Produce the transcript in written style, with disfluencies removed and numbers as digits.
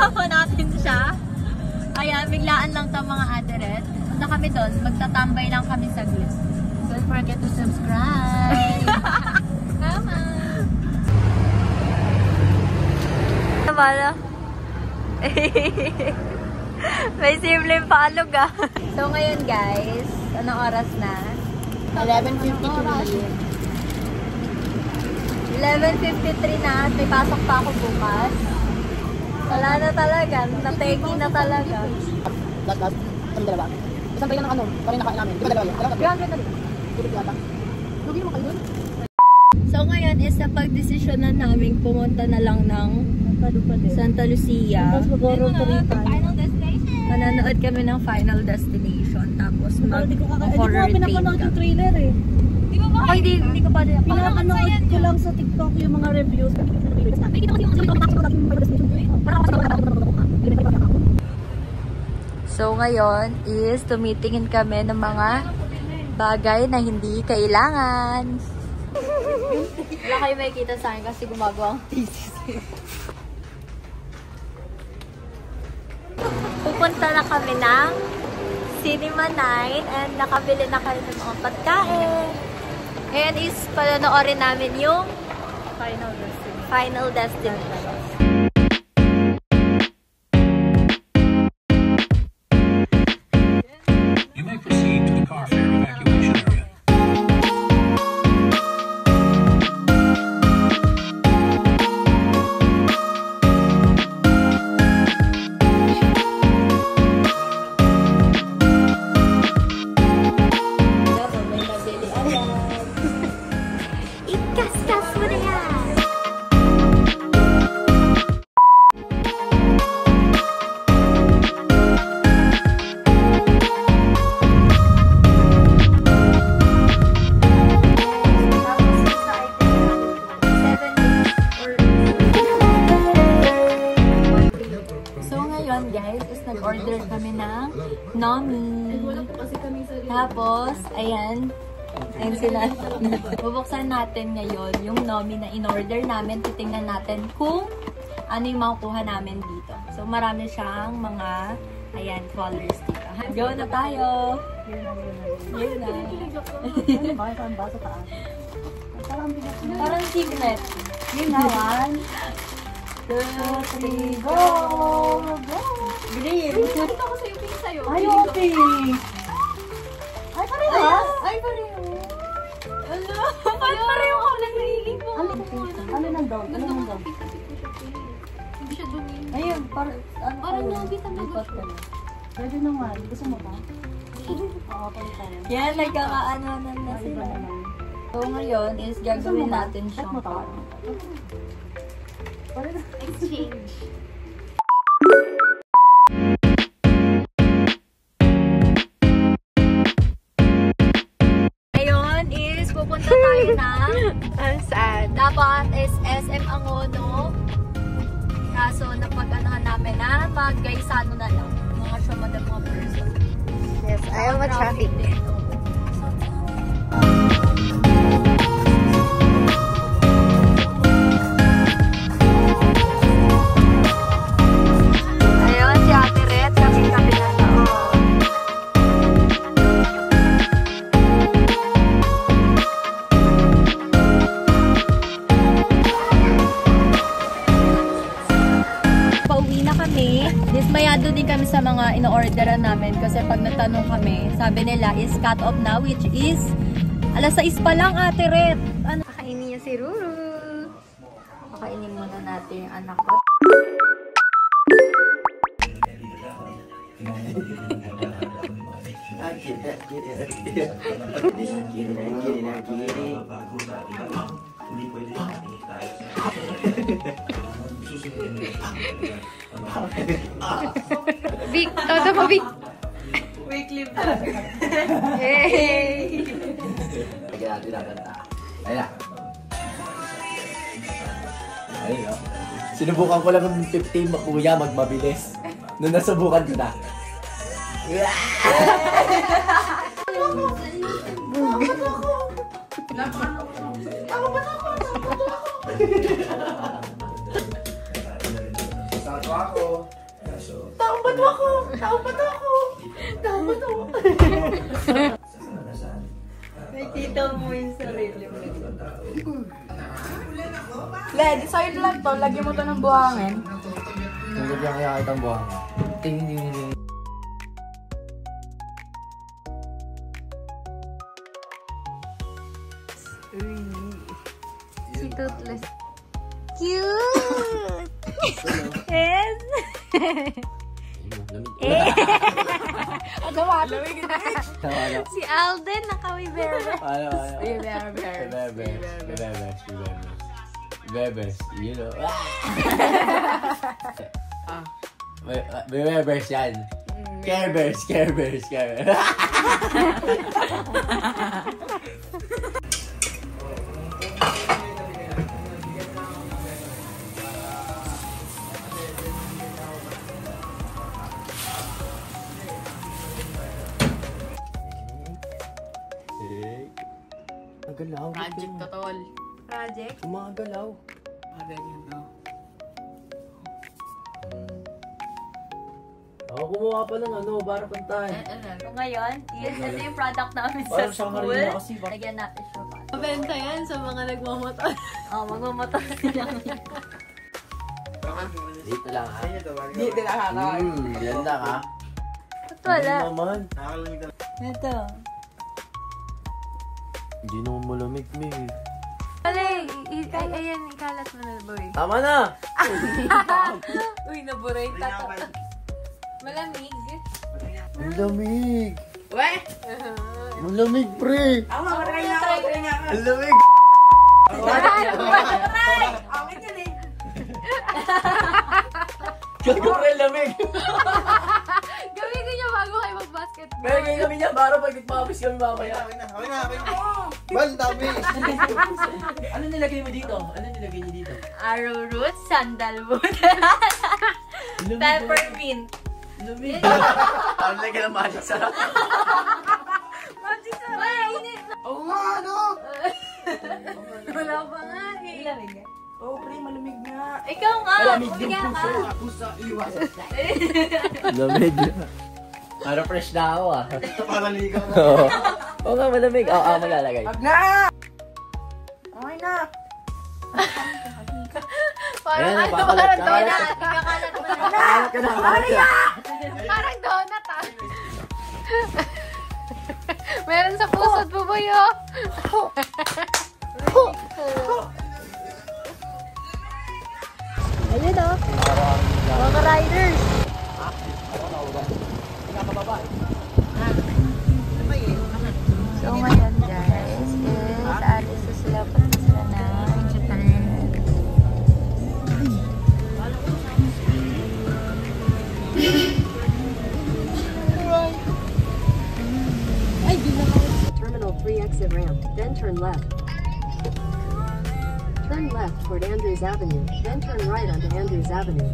Kasama natin siya. Ayan, biglaan lang to mga ate red. Punta kami doon, magtatambay lang kami saglit. Don't forget to subscribe. Tama. Tama. May simpleng paalog ah. So ngayon guys, anong oras na? 11:53. 11:53 na at may pasok pa ako bukas. Wala na talaga, nateki na talaga. Last. Kami dalawa. Isang tayo ng ano, pa rin nakain namin. Di ba dalawa yun? Alam ka? Grabe na din. Tubig yata. Lugi mo kayo dun? So ngayon is sa pagdesisyonan namin pumunta na lang ng Santa Lucia. Mananood kami ng Final Destination. Tapos mag-horror theme pinapanood yung trailer eh. Di ba ba? Ay, hindi ko pa din. Pinapanood ko lang sa TikTok yung mga reviews. So ngayon is tumitingin kami ng mga bagay na hindi kailangan. Wala kayo makikita sa akin kasi gumagawa ang thesis. Pupunta na kami ng Cinema 9 and nakabili na kami ng mga pagkain. Ngayon is panonoorin namin yung Final Destination. You may proceed to the car fare evacuation area. Ikas-kas mo na yan! Guys, is nag-order kami ng Nomi. Tapos, ayan sila. Bubuksan natin ngayon yung Nomi na in-order namin. Titingnan natin kung ano yung makukuha namin dito. So, marami siyang mga, ayan, colors dito. Go na tayo! Yun na. Parang signet. Yun na, 1, 2, 3, go! Go! Green! Ito ko sa'yo, pink sa'yo. Ay, okay! Ay, parehas! Ay, pareho! Ano? Ay, pareho ka lang nailing po. Ano nandun? Ano nandun? Hindi siya dumi. Ayun, parang Nobi talaga. Pwede naman. Gusto mo ba? Oo, palitan. Yan, nagkakaanonan na sila. So, ngayon is gagawin natin siyang exchange. Ngayon is pupunta tayo na saan? Dapat is SM Angono. Kaso napag-anahan namin na mag-Gaisano na lang. Mga syoma na mga person. Yes, ayaw ma-traffic. Ayun, si Ate Red, kami-kami na taon. Pauwi na kami. Dismayado din kami sa mga ino-orderan namin kasi pag natanong kami, sabi nila is cut off na, which is alas 6 pa lang, Ate Red. Ano? Kakainin niya si Ruru. Kakainin muna natin yung anak ko. Vic, todo mo Vic. Weekly vlog. Hey. Ayan. Ayun, sinubukan ko lang ng 15 kuya magmabilis. Nung nasubukan ko na. Taong bato ako! Taong bato ako! Taong bato ako! Nakikita mo yung sarili mo. Led, sa'yo lang to. Lagyan mo to ng buhangin. Tungkol yan kaya kitang buhang. Ting. Si Toothless. Cute! Yes! Ano ba? Lamig na. Si Alden, naka-wibere. Bebes, you know. Bebes yan. Care Bears. Ang galaw. Project to, tol. Project? Gumagalaw. Ganyan, no? Ako kumuha pa ng ano, para pantahan. So ngayon, ito yung product namin sa Parang siyang school. harina kasi. Lagyan natin siya pa. Mabenta yan sa mga nagmamotor. Magmamotor sila. Dito lang ha. Di nakakawin. Yan lang ha. Ito wala. Hindi naman. Ito. Hindi naman malamig, May. Ayan, ikalat mo na, boy. Tama na! Uy, naburay tato. Malamig. Ang lamig! Weh! Malamig, pre! Try nga. Ang lamig! Amin yan eh. Gago, pre, lamig! Gawin ko niya bago kayo mag-basketball. Pero ngayon kami niya, para pag nagpapis kami mamaya. Bal, dami. Ano nilagay mo dito? Ano nilagay niyo dito? Arrowroot, sandalwood, peppermint. Lamig! Ano nilagay ng magic sarap? Magic sarap! Oo nga, ano? Wala pa nga eh. Lamig eh. Oh, pre, malamig nga. Ikaw nga! Malamig din Bigyan ka. Pusa, iwas. Lamig. Para fresh na ako ah. Ito para ligaw. Oo. Oo nga, malamig. Oo, maglalagay. Wag na! Okay na. Ayan, napakalat ka. Ikakalat mo na. Kakalat ka na. Parang donut ah. Meron sa pusod mo, boy, oh. Ayun o. Mga riders. So ngayon guys, is alis na sila pa sila ng Japan. Terminal 3 exit ramp, then turn left. Turn left toward Andrews Avenue, then turn right onto Andrews Avenue.